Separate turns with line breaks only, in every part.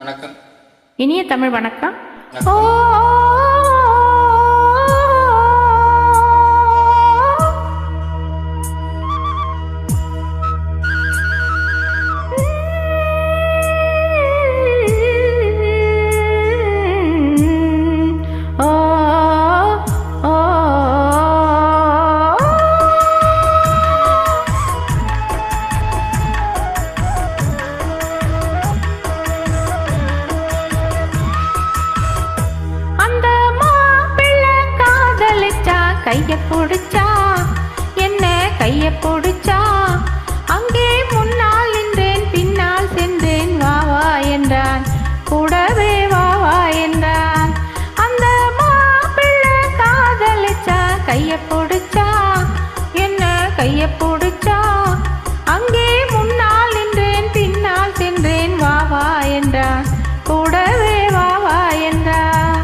வணக்கம்.
இனிய தமிழ் வணக்கம். கைய பிடிச்சா என்ன கைய பிடிச்சா அங்கே முன்னால் நின்றேன் பின்னால் சென்றேன் வா வா என்றான் கூடவே வா வா என்றான். அந்த மாப்பிள்ளை காதலிச்சா கைய பிடிச்சா என்ன கைய பிடிச்சா அங்கே முன்னால் நின்றேன் பின்னால் சென்றேன் வா வா என்றான் கூடவே வா வா என்றான்.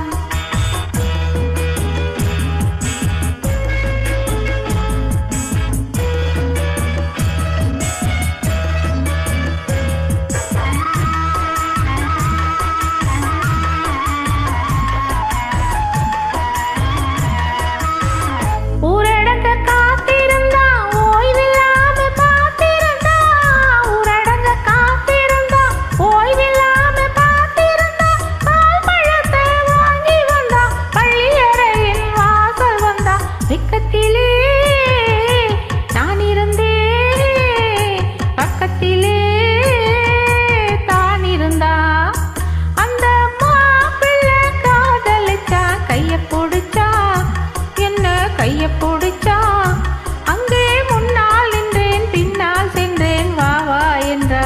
கைய பிடிச்சா அங்கே முன்னால் நின்றேன் பின்னால் சென்றேன் வா வா என்றா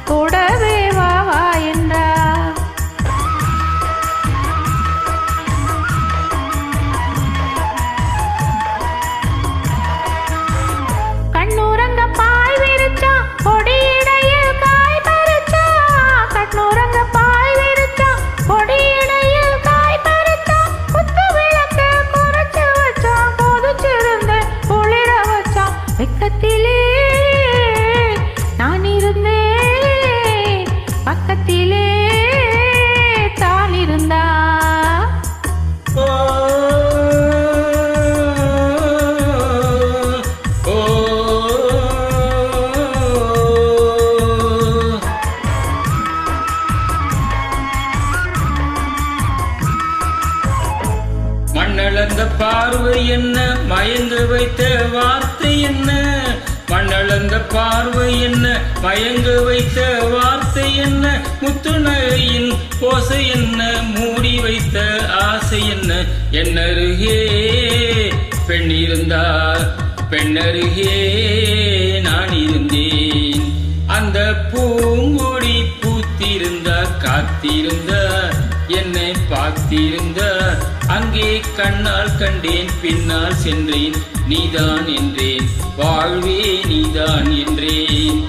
கூடவே வா வா என்றா. கண்ணூரங்க பாய் விரிச்சா கொடியிடையில் காய் பறிச்சா கண்ணூரங்க பாய் விரிச்சா கொடியிடையில் காய் பறிச்சா குத்து விளக்கு குறைச்சு வச்சா குளிர வச்சா வெக்கத்திலே நான் இருந்தேன் பக்கத்திலே தான் இருந்தா.
மண்ணளந்த பார்வை என்ன மயங்க வைத்த வார்த்தை என்ன மண்ணளந்த பார்வை என்ன மயங்க வைத்த வார்த்தை என்ன முத்து நகையின் ஓசை என்ன மூடி வைத்த ஆசை என்ன என்னருகே பெண் இருந்தா பெண்ணருகே நான் இருந்தேன் அந்த பூங்கொடி பூத்திருந்தா காத்திருந்தா என்னை பார்த்திருந்த அங்கே கண்ணால் கண்டேன் பின்னால் சென்றேன் நீதான் என்றேன் வாழ்வே நீதான் என்றேன்.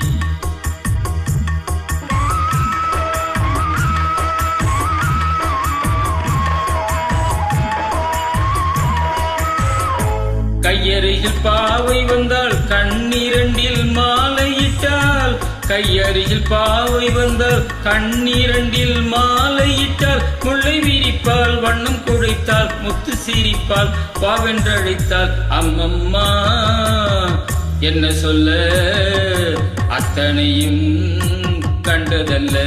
கையருகில் பாவை வந்தால் கண்ணிரண்டில் மாலையிட்டால் கையருகில் பாவை வந்தால் கண்ணிரண்டில் மாலையிட்டால் முல்லை விரிப்பால் வண்ணம் குழைத்தால் முத்து சிரிப்பால் பாவென்றழைத்தால் அம்மம்மா என்ன சொல்ல அத்தனையும் கண்டதல்ல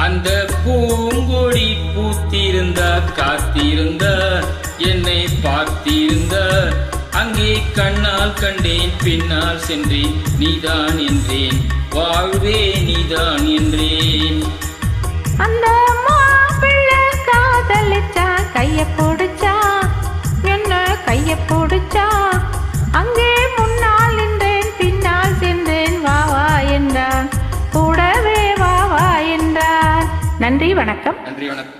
அந்த பூங்கொடி பூத்திருந்தா காத்திருந்தா என்னை பார்த்திருந்தா அங்கே கண்ணால் கண்டேன் பின்னால் சென்றேன் நீதான் என்றேன் வாழ்வே நீதான் என்றேன்.
அந்த மாப்பிள்ளை காதலிச்சா கைய பிடிச்சா என்ன கைய பிடிச்சா அங்கே முன்னால் நின்றேன் பின்னால் சென்றேன் வா வா என்றான் கூடவே வா வா என்றான். நன்றி வணக்கம்.
நன்றி வணக்கம்.